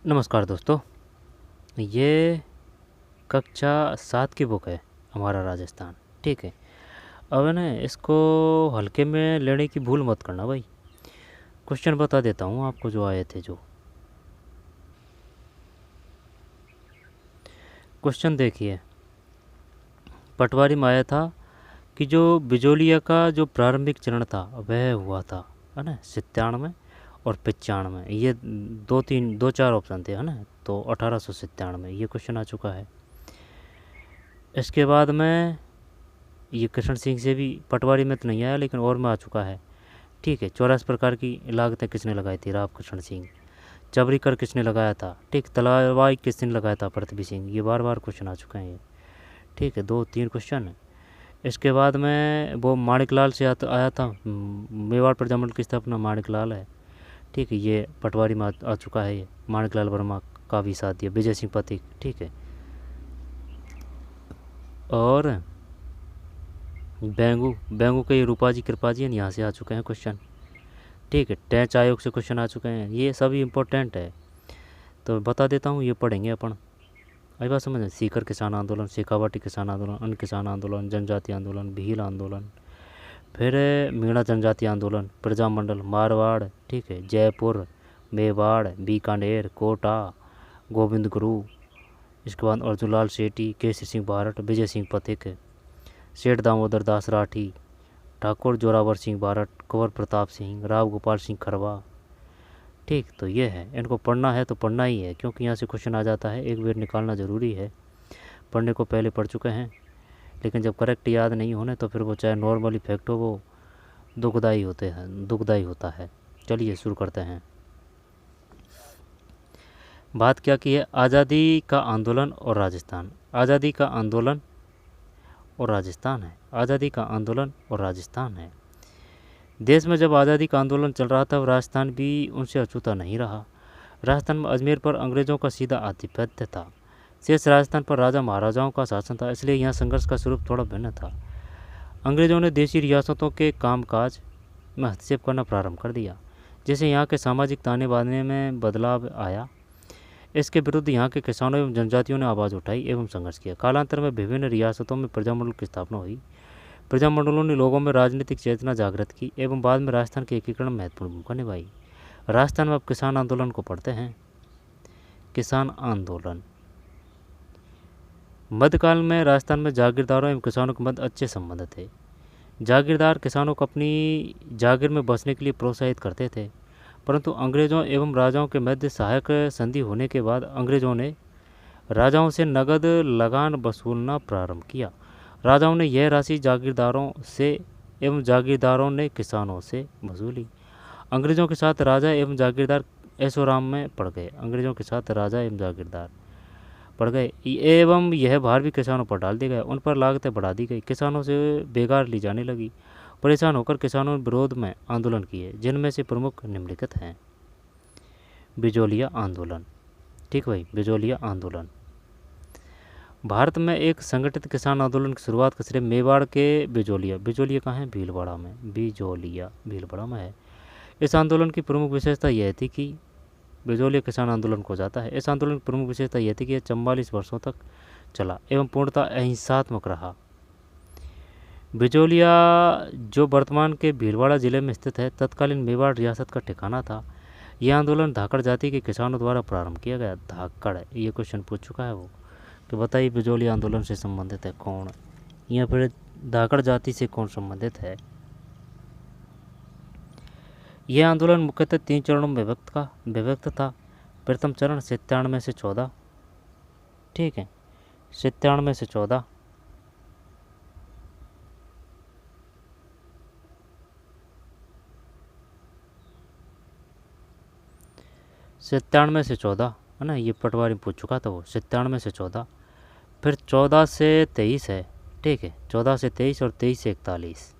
नमस्कार दोस्तों। ये कक्षा 7 की बुक है, हमारा राजस्थान। ठीक है। अब है ना, इसको हल्के में लेने की भूल मत करना भाई। क्वेश्चन बता देता हूँ आपको जो आए थे। जो क्वेश्चन देखिए, पटवारी में आया था कि जो बिजोलिया का जो प्रारंभिक चरण था वह हुआ था, है ना, 97 और 95। ये दो चार ऑप्शन थे, है ना। तो 1897 ये क्वेश्चन आ चुका है। इसके बाद में ये कृष्ण सिंह से भी, पटवारी में तो नहीं आया लेकिन और में आ चुका है। ठीक है। 84 प्रकार की लागतें किसने लगाई थी? राव कृष्ण सिंह। जबरी कर किसने लगाया था? ठीक। तलवाई किसने लगाया था? पृथ्वी सिंह। ये बार बार क्वेश्चन आ चुके हैं ये। ठीक है, 2-3 क्वेश्चन है। इसके बाद में वो माणिकलाल से आया था। मेवाड़ प्रजामंडल की स्थापना माणिकलाल है। ठीक है, ये पटवारी में आ चुका है। ये माणिकलाल वर्मा का भी साथ दिया, विजय सिंह पथिक। ठीक है। और बेंगू बेंगू के ये रूपाजी कृपाजी हैं, यहाँ से आ चुके हैं क्वेश्चन। ठीक है। टैच आयोग से क्वेश्चन आ चुके हैं, ये सभी इंपॉर्टेंट है। तो बता देता हूँ, ये पढ़ेंगे अपन। आई बात समझ। सीकर किसान आंदोलन, शेखावाटी किसान आंदोलन, अन्य किसान आंदोलन, जनजाति आंदोलन, भील आंदोलन, फिर मीणा जनजाति आंदोलन, प्रजामंडल, मारवाड़। ठीक है। जयपुर, मेवाड़, बीकानेर, कोटा, गोविंद गुरु। इसके बाद अर्जुनलाल सेठी, केसी सिंह बारट, विजय सिंह पथिक, सेठ दामोदर दास राठी, ठाकुर जोरावर सिंह बारट, कंवर प्रताप सिंह, राव गोपाल सिंह खरवा। ठीक। तो ये है, इनको पढ़ना है तो पढ़ना ही है, क्योंकि यहाँ से क्वेश्चन आ जाता है, एक बार निकालना ज़रूरी है। पढ़ने को पहले पढ़ चुके हैं, लेकिन जब करेक्ट याद नहीं होने तो फिर वो चाहे नॉर्मल इफेक्ट हो, वो दुखदाई होता है। चलिए शुरू करते हैं। बात क्या की है? आज़ादी का आंदोलन और राजस्थान। आज़ादी का आंदोलन और राजस्थान है। आज़ादी का आंदोलन और राजस्थान है। देश में जब आज़ादी का आंदोलन चल रहा था, राजस्थान भी उनसे अछूता नहीं रहा। राजस्थान में अजमेर पर अंग्रेज़ों का सीधा आधिपत्य था। शेष राजस्थान पर राजा महाराजाओं का शासन था, इसलिए यहाँ संघर्ष का स्वरूप थोड़ा भिन्न था। अंग्रेज़ों ने देशी रियासतों के कामकाज में हस्तक्षेप करना प्रारंभ कर दिया, जिससे यहाँ के सामाजिक ताने बाने में बदलाव आया। इसके विरुद्ध यहाँ के किसानों एवं जनजातियों ने आवाज़ उठाई एवं संघर्ष किया। कालांतर में विभिन्न रियासतों में प्रजामंडल की स्थापना हुई। प्रजामंडलों ने लोगों में राजनीतिक चेतना जागृत की एवं बाद में राजस्थान के एकीकरण में महत्वपूर्ण भूमिका निभाई। राजस्थान में अब किसान आंदोलन को पढ़ते हैं। किसान आंदोलन। मध्यकाल में राजस्थान में जागीरदारों एवं किसानों के मध्य अच्छे संबंध थे। जागीरदार किसानों को अपनी जागीर में बसने के लिए प्रोत्साहित करते थे, परंतु अंग्रेजों एवं राजाओं के मध्य सहायक संधि होने के बाद अंग्रेजों ने राजाओं से नगद लगान वसूलना प्रारंभ किया। राजाओं ने यह राशि जागीरदारों से एवं जागीरदारों ने किसानों से वसूली। अंग्रेजों के साथ राजा एवं जागीरदार ऐशोराम में पड़ गए। अंग्रेजों के साथ राजा एवं जागीरदार पड़ गए एवं यह भार भी किसानों पर डाल दिया गया। उन पर लागतें बढ़ा दी गई। किसानों से बेगार ली जाने लगी। परेशान होकर किसानों ने विरोध में आंदोलन किए, जिनमें से प्रमुख निम्नलिखित हैं। बिजोलिया आंदोलन। ठीक भाई, बिजोलिया आंदोलन। भारत में एक संगठित किसान आंदोलन की शुरुआत का श्रेय मेवाड़ के बिजोलिया कहाँ है? भीलवाड़ा में। बिजोलिया भीलवाड़ा में है। इस आंदोलन की प्रमुख विशेषता यह थी कि बिजोलिया किसान आंदोलन को जाता है। इस आंदोलन की प्रमुख विशेषता यह थी कि यह 44 वर्षों तक चला एवं पूर्णतः अहिंसात्मक रहा। बिजोलिया, जो वर्तमान के भीलवाड़ा जिले में स्थित है, तत्कालीन मेवाड़ रियासत का ठिकाना था। यह आंदोलन धाकड़ जाति के किसानों द्वारा प्रारंभ किया गया। धाकड़, ये क्वेश्चन पूछ चुका है वो, कि बताइए बिजोलिया आंदोलन से संबंधित है कौन, या फिर धाकड़ जाति से कौन संबंधित है। यह आंदोलन मुख्यतः 3 चरणों में विभक्त था। प्रथम चरण 97 से 14। ठीक है, 97 से 14। सत्तानवे से 14 है ना, ये पटवारी पूछ चुका था वो। 97 से 14। फिर 14 से 23 है। ठीक है, 14 से 23 और 23 से 41।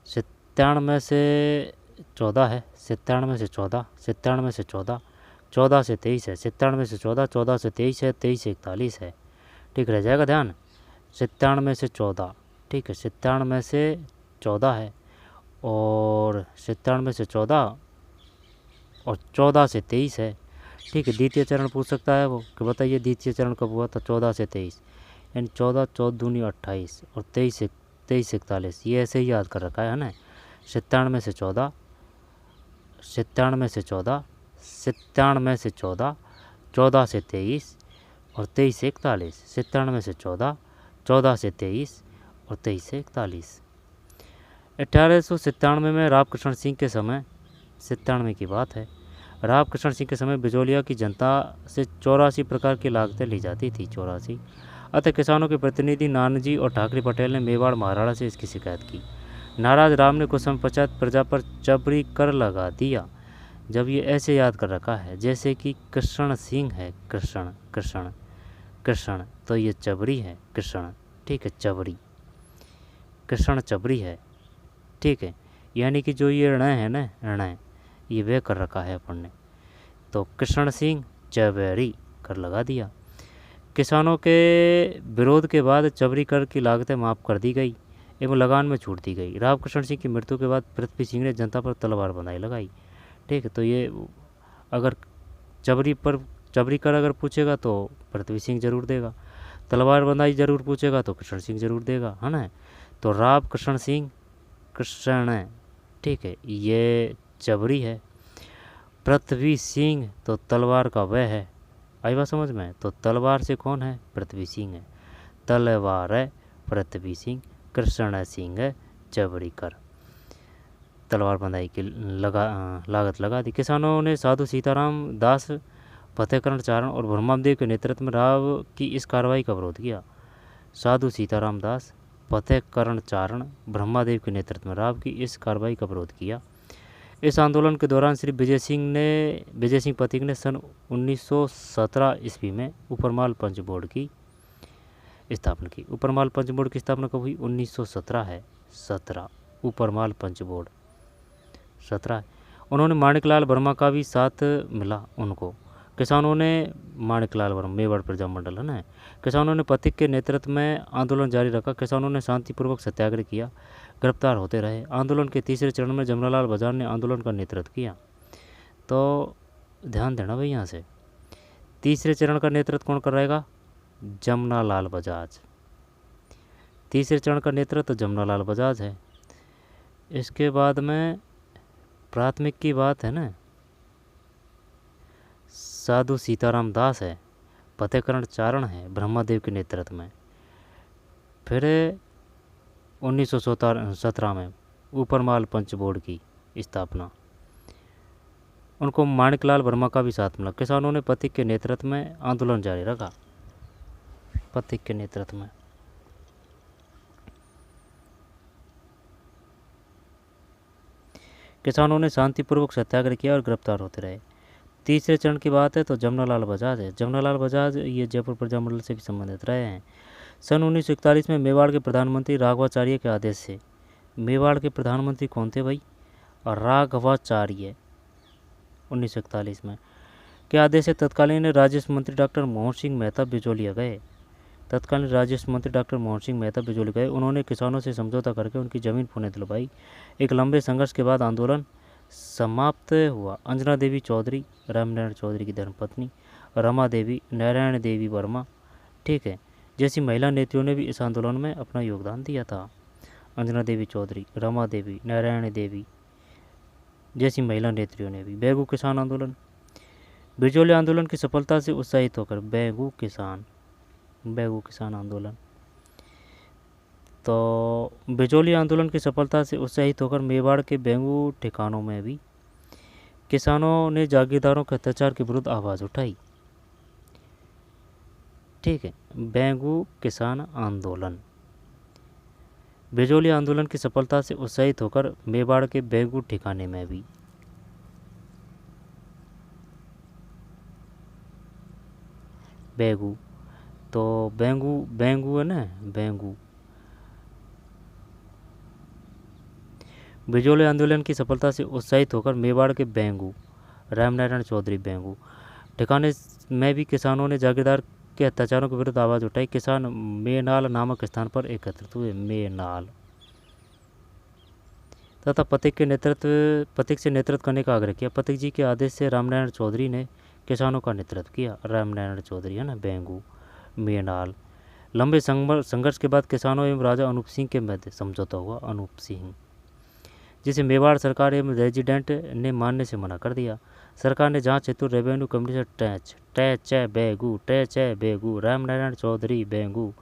97 से 14 है, 97 से 14, 97 से 14, 14 से 23 है, 97 से 14, 14 से 23 है, 23 से 41 है। ठीक, रह जाएगा ध्यान। 97 से 14। ठीक है, 97 से 14 है, और 97 से 14 और 14 से 23 है। ठीक है, द्वितीय चरण पूछ सकता है वो कि बताइए द्वितीय चरण कब हुआ था, 14 से 23, यानी 14 14 दूनी 28 और 23 41, ये ऐसे ही याद कर रखा है ना। 97 से 14, 97 से 14, 97 से 14, 14 से 23 और 23 से 41, 97 से 14, 14 से 23 और 23 से 41। 1897 में रामकृष्ण सिंह के समय, 97 की बात है, रामकृष्ण सिंह के समय बिजोलिया की जनता से 84 प्रकार की लागतें ली जाती थी, 84। अतः किसानों के प्रतिनिधि नानाजी और ठाकरे पटेल ने मेवाड़ महाराणा से इसकी शिकायत की। नाराज राम ने कुछ समय पश्चात प्रजा पर जबरी कर लगा दिया। जब ये ऐसे याद कर रखा है जैसे कि कृष्ण सिंह है, कृष्ण कृष्ण कृष्ण, तो ये चबरी है कृष्ण, ठीक है, चबरी, कृष्ण चबरी है, ठीक है, यानी कि जो ये ऋण है ना, ऋण ये वे कर रखा है अपन ने, तो कृष्ण सिंह चबरी कर लगा दिया। किसानों के विरोध के बाद चबरी कर की लागतें माफ़ कर दी गई एवं लगान में छूट दी गई। रामकृष्ण सिंह की मृत्यु के बाद पृथ्वी सिंह ने जनता पर तलवार बंधाई लगाई, ठीक है, तो ये अगर चबरी कर अगर पूछेगा तो पृथ्वी सिंह जरूर देगा, तलवार बंधाई जरूर पूछेगा तो कृष्ण सिंह जरूर देगा, है ना। तो रामकृष्ण सिंह कृष्ण, ठीक है, ये चबरी है। पृथ्वी सिंह तो तलवार का वह है, आई बात समझ में। तो तलवार से कौन है, पृथ्वी सिंह है, तलवार है पृथ्वी सिंह, कृष्ण सिंह है चबरी कर, तलवार बंधाई की लागत लगा दी। किसानों ने साधु सीताराम दास, फतेहकरण चारण और ब्रह्मदेव के नेतृत्व में राव की इस कार्रवाई का विरोध किया। साधु सीताराम दास, फतेहकरण चारण, ब्रह्मदेव के नेतृत्व में राव की इस कार्रवाई का विरोध किया। इस आंदोलन के दौरान श्री विजय सिंह पथिक ने सन 1917 ईस्वी में उपरमाल पंच बोर्ड की स्थापना की। उपरमाल पंच बोर्ड की स्थापना कब हुई, 1917 है, 17 उपरमाल पंच बोर्ड 17 है। उन्होंने माणिकलाल वर्मा का भी साथ मिला उनको। किसानों ने माणिकलाल वर्मा, मेवाड़ प्रजा मंडल है ना, किसानों ने पथिक के नेतृत्व में आंदोलन जारी रखा। किसानों ने शांतिपूर्वक सत्याग्रह किया, गिरफ्तार होते रहे। आंदोलन के तीसरे चरण में जमनालाल बजाज ने आंदोलन का नेतृत्व किया। तो ध्यान देना भाई, यहाँ से तीसरे चरण का नेतृत्व कौन कर रहेगा, जमनालाल बजाज। तीसरे चरण का नेतृत्व जमनालाल बजाज है। इसके बाद में प्राथमिक की बात है ना, साधु सीताराम दास है, फतेहकरण चारण है ब्रह्मदेव के नेतृत्व में। फिर 1917 में उपरमाल पंच बोर्ड की स्थापना, उनको माणिकलाल वर्मा का भी साथ मिला। किसानों ने पथिक के नेतृत्व में आंदोलन जारी रखा, पथिक के नेतृत्व में। किसानों ने शांतिपूर्वक सत्याग्रह किया और गिरफ्तार होते रहे। तीसरे चरण की बात है तो जमनालाल बजाज है। जमनालाल बजाज ये जयपुर प्रजा मंडल से भी संबंधित रहे हैं। सन 1941 में मेवाड़ के प्रधानमंत्री राघवाचार्य के आदेश से, मेवाड़ के प्रधानमंत्री कौन थे भाई, और राघवाचार्य 1941 में के आदेश से तत्कालीन राजस्व मंत्री डॉक्टर मोहन सिंह मेहता बिजोलिया गए। तत्कालीन राजस्व मंत्री डॉक्टर मोहन सिंह मेहता बिजोलिया गए। उन्होंने किसानों से समझौता करके उनकी जमीन पुनः दिलवाई। एक लंबे संघर्ष के बाद आंदोलन समाप्त हुआ। अंजना देवी चौधरी, रामनारायण चौधरी की धर्मपत्नी, रमा देवी, नारायण देवी वर्मा, ठीक है, जैसी महिला नेत्रियों ने भी इस आंदोलन में अपना योगदान दिया था। अंजना देवी चौधरी, रमा देवी, नारायण देवी जैसी महिला नेत्रियों ने भी। बेगू किसान आंदोलन, बिजोलिया आंदोलन की सफलता से उत्साहित होकर बेगू किसान आंदोलन, तो बिजोलिया आंदोलन की सफलता से उत्साहित होकर मेवाड़ के बेगू ठिकानों में भी किसानों ने जागीरदारों के अत्याचार के विरुद्ध आवाज़ उठाई, ठीक है। बेगू किसान आंदोलन, बिजोलिया आंदोलन की सफलता से उत्साहित होकर मेवाड़ के बेगू ठिकाने में भी बेगू, तो बेंगू है ना, बेंगू। बिजोलिया आंदोलन की सफलता से उत्साहित होकर मेवाड़ के बेंगू, रामनारायण चौधरी बेंगू ठिकाने में भी किसानों ने जागीरदार के अत्याचारों के विरुद्ध आवाज़ उठाई। किसान मेनाल नामक स्थान पर एकत्रित हुए, मेनाल, तथा पथिक से नेतृत्व करने का आग्रह किया। पथिक जी के आदेश से रामनारायण चौधरी ने किसानों का नेतृत्व किया? रामनारायण चौधरी, है ना, बेंगू, मेनाल। लंबे संघर्ष के बाद किसानों एवं राजा अनूप सिंह के मध्य समझौता हुआ, अनूप सिंह, जिसे मेवाड़ सरकार एवं रेजिडेंट ने मानने से मना कर दिया। सरकार ने जांच हेतु revenue commissioner Begu, Ramnarayan Chaudhary, बेंगू,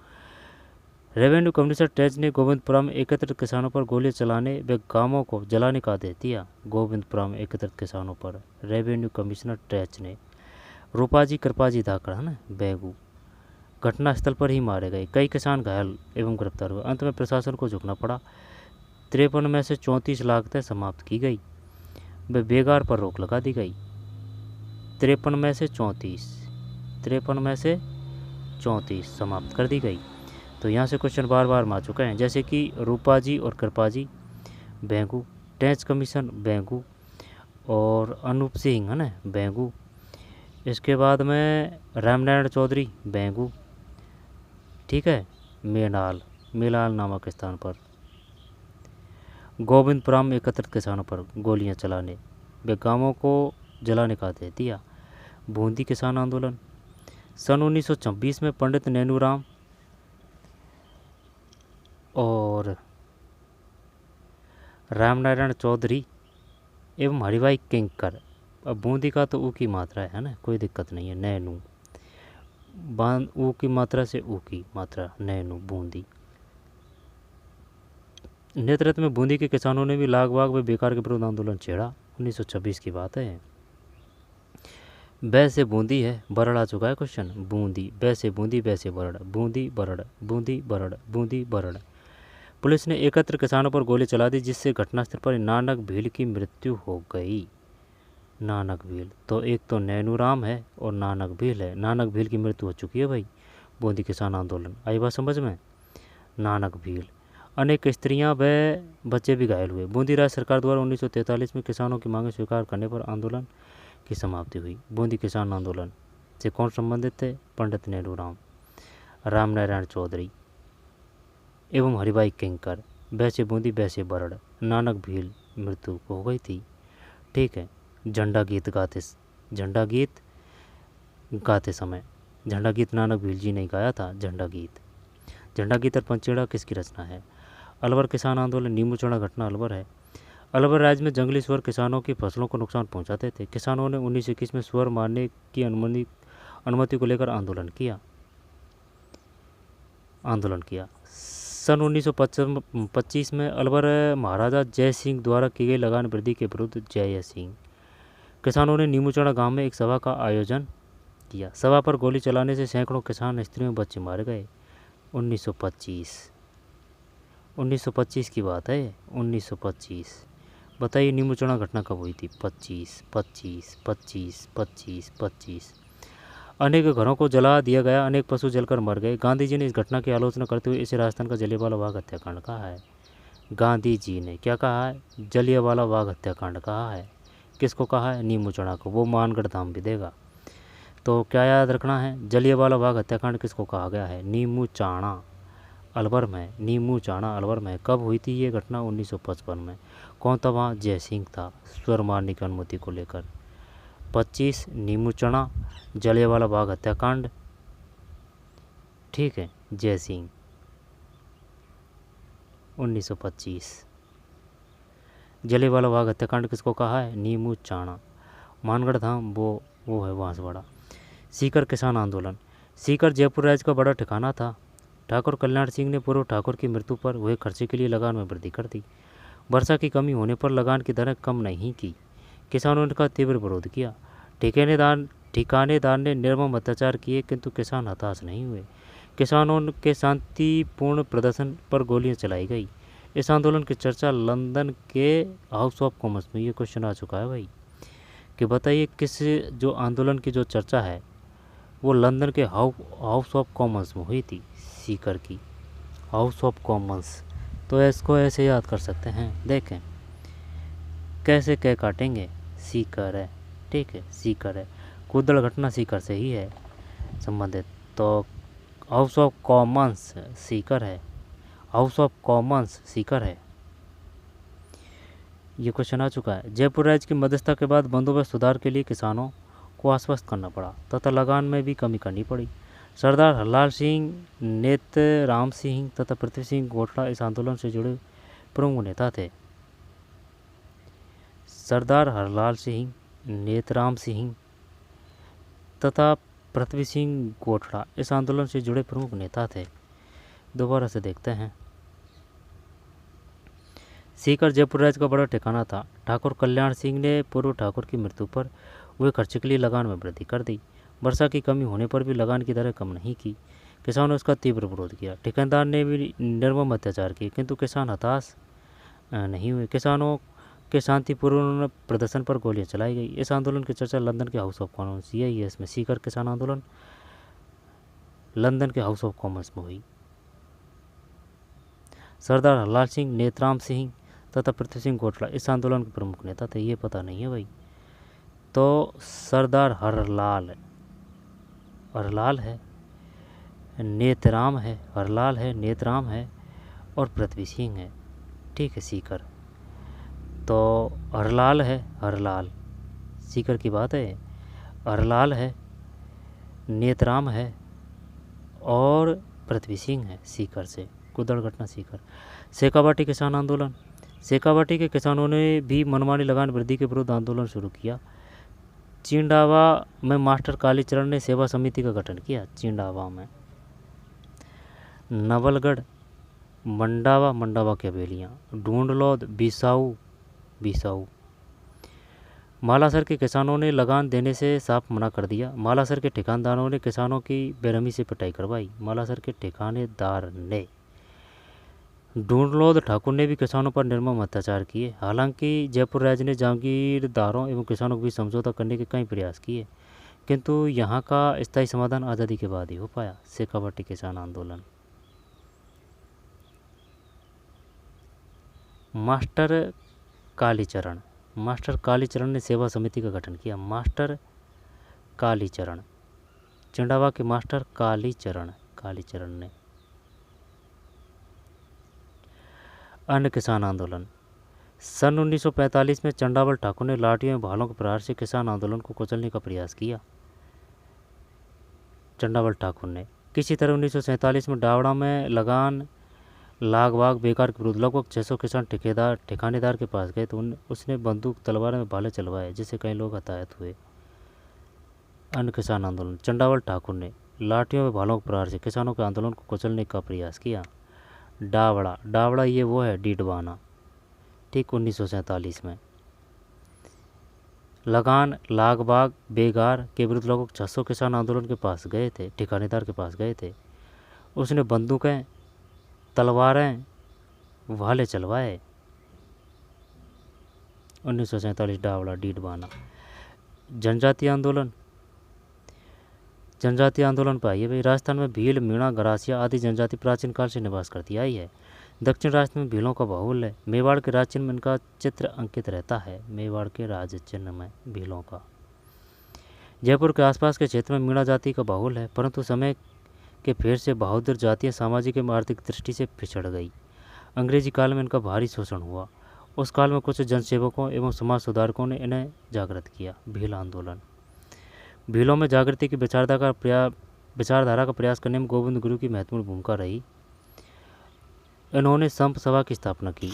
revenue commissioner टैच ने गोविंदपुरा में एकत्रित किसानों पर गोली चलाने व गांवों को जलाने का आदेश दिया। गोविंदपुरा में एकत्रित किसानों पर रेवेन्यू कमिश्नर टैच ने। रूपाजी कृपाजी धाकड़, है ना, बेगू, घटनास्थल पर ही मारे गए। कई किसान घायल एवं गिरफ्तार हुए। अंत में प्रशासन को झुकना पड़ा। 53 में से 34 लागतें समाप्त की गई व बेगार पर रोक लगा दी गई। 53 में से 34 समाप्त कर दी गई। तो यहाँ से क्वेश्चन बार बार आ चुके हैं, जैसे कि रूपाजी और कृपाजी, बेंगू, टैच कमीशन, बेंगू, और अनूप सिंह, है ना, बेंगू। इसके बाद में रामनारायण चौधरी, बेंगू, ठीक है, मेनाल नामक स्थान पर। गोविंदपुरा में एकत्रित किसानों पर गोलियां चलाने व गांवों को जलाने का आदेश दिया। बूंदी किसान आंदोलन। सन 1926 में पंडित नैनूराम और रामनारायण चौधरी एवं हरिभाई किंकर, अब बूंदी का तो ऊ की मात्रा है ना, कोई दिक्कत नहीं है, नैनू, ऊ की मात्रा से ऊ की मात्रा, नैनू, बूंदी। नेतृत्व में बूंदी के किसानों ने भी लागबाग व बेकार के विरुद्ध आंदोलन छेड़ा। 1926 की बात है। बै से बूंदी है, बरड़ आ चुका है क्वेश्चन। बूंदी, बै से बूंदी, बै से बरड़, बूंदी बरड़, बूंदी बरड़, बूंदी बरड़। पुलिस ने एकत्र किसानों पर गोली चला दी, जिससे घटनास्थल पर नानक भील की मृत्यु हो गई। नानक भील, तो एक तो नैनूराम है और नानक भील है। नानक भील की मृत्यु हो चुकी है भाई। बूंदी किसान आंदोलन, आई बात समझ में? नानक भील। अनेक स्त्रियां व बच्चे भी घायल हुए। बूंदी राज्य सरकार द्वारा 1943 में किसानों की मांगें स्वीकार करने पर आंदोलन की समाप्ति हुई। बूंदी किसान आंदोलन से कौन संबंधित थे? पंडित नैनूराम, रामनारायण चौधरी एवं हरिभाई किंकर। वैसे बूंदी, वैसे बरड़, नानक भील मृत्यु हो गई थी, ठीक है। झंडा गीत गाते समय, झंडा गीत नानक भील जी ने गाया था। झंडा गीत और पंचेड़ा किसकी रचना है? अलवर किसान आंदोलन। नींबू चढ़ा घटना अलवर है। अलवर राज्य में जंगली सुअर किसानों की फसलों को नुकसान पहुंचाते थे। किसानों ने 1921 में सुअर मारने की अनुमति को लेकर आंदोलन किया। सन 1925 में अलवर महाराजा जय सिंह द्वारा की गई लगान वृद्धि के विरुद्ध जय सिंह किसानों ने नींबूचढ़ा गांव में एक सभा का आयोजन किया। सभा पर गोली चलाने से सैकड़ों किसान, स्त्रियों, बच्चे मारे गए। 1925 की बात है। 1925 बताइए नींबूचढ़ा घटना कब हुई थी? 25। अनेक घरों को जला दिया गया, अनेक पशु जलकर मर गए। गांधी जी ने इस घटना की आलोचना करते हुए इसे राजस्थान का जलियांवाला बाग हत्याकांड कहा है। गांधी जी ने क्या कहा है? जलियांवाला बाग हत्याकांड कहा है। किसको कहा है? नींबूचढ़ा को। वो मानगढ़ धाम भी देगा। तो क्या याद रखना है? जलियांवाला बाग हत्याकांड किसको कहा गया है? नींबूचढ़ा अलवर में। नींबूचढ़ा अलवर में कब हुई थी ये घटना? 1955 में। कौन था वहाँ? जय सिंह था, सुअर मारने की अनुमति को लेकर। 25 नींबूचढ़ा, जलियांवाला बाग हत्याकांड, ठीक है, जय सिंह 1925। जलियांवाला बाग हत्याकांड किसको कहा है? नींबूचढ़ा। मानगढ़ धाम वो है बांसवाड़ा। सीकर किसान आंदोलन। सीकर जयपुर राज्य का बड़ा ठिकाना था। ठाकुर कल्याण सिंह ने पूर्व ठाकुर की मृत्यु पर हुए खर्चे के लिए लगान में वृद्धि कर दी। वर्षा की कमी होने पर लगान की दरें कम नहीं की। किसानों ने का तीव्र विरोध किया। ठिकानेदार ने निर्मम अत्याचार किए, किंतु किसान हताश नहीं हुए। किसानों के शांतिपूर्ण प्रदर्शन पर गोलियां चलाई गई। इस आंदोलन की चर्चा लंदन के हाउस ऑफ कॉमन्स में, ये क्वेश्चन आ चुका है भाई, कि बताइए किस जो आंदोलन की जो चर्चा है वो लंदन के हाउस ऑफ कॉमन्स में हुई थी। सीकर की हाउस ऑफ कॉमन्स। तो इसको ऐसे याद कर सकते हैं, देखें कैसे कह काटेंगे। सीकर है, ठीक है, सीकर है। कुदड़ घटना सीकर से ही है संबंधित। तो हाउस ऑफ कॉमन्स सीकर है। हाउस ऑफ कॉमन्स सीकर है। ये क्वेश्चन आ चुका है। जयपुर राज्य की मध्यस्थता के बाद बंदोबस्त सुधार के लिए किसानों को आश्वस्त करना पड़ा तथा लगान में भी कमी करनी पड़ी। सरदार हरलाल सिंह, नेतराम सिंह तथा पृथ्वी सिंह गोठला इस आंदोलन से जुड़े प्रमुख नेता थे। सरदार हरलाल सिंह, नेतराम सिंह तथा पृथ्वी सिंह गोठला इस आंदोलन से जुड़े प्रमुख नेता थे। दोबारा से देखते हैं। सीकर जयपुर राज्य का बड़ा ठिकाना था। ठाकुर कल्याण सिंह ने पूर्व ठाकुर की मृत्यु पर हुए खर्चे के लिए लगान में वृद्धि कर दी। वर्षा की कमी होने पर भी लगान की दरें कम नहीं की। किसानों ने उसका तीव्र विरोध किया। ठेकेदार ने भी निर्मम अत्याचार किए, किंतु किसान हताश नहीं हुए। किसानों के शांतिपूर्ण प्रदर्शन पर गोलियां चलाई गई। इस आंदोलन की चर्चा लंदन के हाउस ऑफ कॉमन्स में सीकर किसान आंदोलन लंदन के हाउस ऑफ कॉमन्स में हुई। सरदार हरलाल सिंह, नेतराम सिंह तथा पृथ्वी सिंह गोठला इस आंदोलन के प्रमुख नेता थे। ये पता नहीं है भाई। तो सरदार हरलाल है, नेतराम है, हरलाल है, नेतराम है और पृथ्वी सिंह है। ठीक है, सीकर तो हरलाल है, हरलाल सीकर की बात है। हरलाल है, नेतराम है और पृथ्वी सिंह है सीकर से। कुदड़ घटना सीकर। शेखावाटी किसान आंदोलन। शेखावाटी के किसानों ने भी मनमानी लगान वृद्धि के विरुद्ध आंदोलन शुरू किया। चिंडावा में मास्टर कालीचरण ने सेवा समिति का गठन किया। चिंडावा में नवलगढ़, मंडावा की हवेलियाँ, ढूंढलौद, बिसाऊ। मालासर के किसानों ने लगान देने से साफ मना कर दिया। मालासर के ठेकेदारों ने किसानों की बेरहमी से पिटाई करवाई। मालासर के ठेकेदार ने। ढूंढलौद ठाकुर ने भी किसानों पर निर्मम अत्याचार किए। हालांकि जयपुर राज्य ने जागीरदारों एवं किसानों के बीच समझौता करने के कई प्रयास किए, किंतु यहाँ का स्थायी समाधान आज़ादी के बाद ही हो पाया। शेखावाटी किसान आंदोलन। मास्टर कालीचरण ने सेवा समिति का गठन किया। मास्टर कालीचरण, चिंडावा के मास्टर कालीचरण ने। अन्य किसान आंदोलन। सन 1945 में चंडावल ठाकुर ने लाठियों में भालों के प्रहार से किसान आंदोलन को कुचलने का प्रयास किया। चंडावल ठाकुर ने किसी तरह 1947 में डावड़ा में लगान लागबाग बेकार के विरुद्ध लगभग 600 किसान ठिकानेदार के पास गए तो उसने बंदूक तलवार में भाले चलवाए, जिससे कई लोग हताहत हुए। अन्य किसान आंदोलन। चंडावल ठाकुर ने लाठियों में भालों के प्रहार से किसानों के आंदोलन को कुचलने का प्रयास किया। डावड़ा ये वो है डीडवाना। ठीक 1947 में लगान लागबाग बेगार के विरुद्ध लगभग 600 किसान आंदोलन के पास गए थे, ठिकानेदार के पास गए थे। उसने बंदूकें, तलवारें, भाले चलवाए। 1947 डावड़ा डीडवाना। जनजातीय आंदोलन पर आइए भाई। राजस्थान में भील, मीणा, गरासिया आदि जनजाति प्राचीन काल से निवास करती आई है। दक्षिण राजस्थान में भीलों का बाहुल्य है। मेवाड़ के राजचिन्ह में इनका चित्र अंकित रहता है। मेवाड़ के राजचिन्ह में भीलों का। जयपुर के आसपास के क्षेत्र में मीणा जाति का बाहुल्य है, परंतु समय के फेर से बहादुर जातियाँ सामाजिक एवं आर्थिक दृष्टि से पिछड़ गई। अंग्रेजी काल में इनका भारी शोषण हुआ। उस काल में कुछ जनसेवकों एवं समाज सुधारकों ने इन्हें जागृत किया। भील आंदोलन। भीलों में जागृति की विचारधारा का प्रयास करने में गोविंद गुरु की महत्वपूर्ण भूमिका रही। इन्होंने संप सभा की स्थापना की।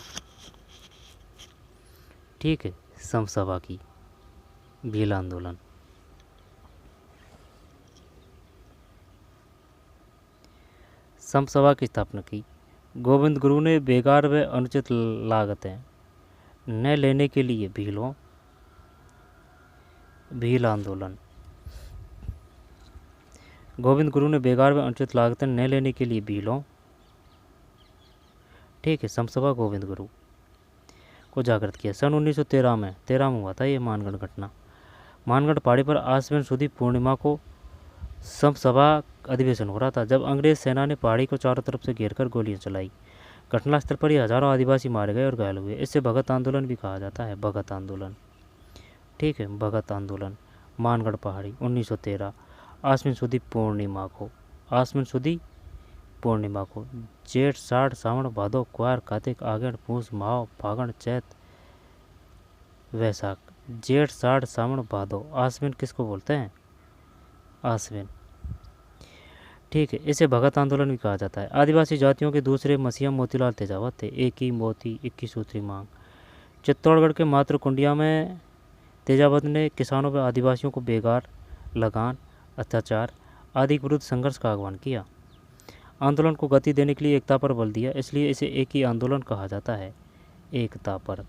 ठीक है, संप सभा की। भील आंदोलन। संप सभा की स्थापना की। गोविंद गुरु ने बेकार व अनुचित लागतें न लेने के लिए भील आंदोलन। गोविंद गुरु ने बेकार व अनुचित लागतें न लेने के लिए भीलों। ठीक है, समसभा गोविंद गुरु को जागृत किया। सन 1913 में हुआ था ये मानगढ़ घटना। मानगढ़ पहाड़ी पर आश्विन सुदी पूर्णिमा को समसभा अधिवेशन हो रहा था, जब अंग्रेज सेना ने पहाड़ी को चारों तरफ से घेरकर गोलियां चलाई। घटनास्थल पर ही हजारों आदिवासी मारे गए और घायल हुए। इससे भगत आंदोलन भी कहा जाता है। भगत आंदोलन। ठीक है, भगत आंदोलन। मानगढ़ पहाड़ी 1913 आश्विन सुदी पूर्णिमा को जेठ, साठ, सावन, भादो, क्वार, कार्तिक, आगन, पूस, माह, फागण, चैत, वैशाख जेठ साढ़ सावन भादो। आश्विन किसको बोलते हैं? आश्विन। ठीक है, इसे भगत आंदोलन भी कहा जाता है। आदिवासी जातियों के दूसरे मसीहा मोतीलाल तेजावत थे। एक ही मोती 21 सूत्री मांग। चित्तौड़गढ़ के मातृकुंडिया में तेजावत ने किसानों व आदिवासियों को बेगार, लगान, अत्याचार आदि के विरुद्ध संघर्ष का आह्वान किया। आंदोलन को गति देने के लिए एकता पर बल दिया, इसलिए इसे एक ही आंदोलन कहा जाता है। एकता पर।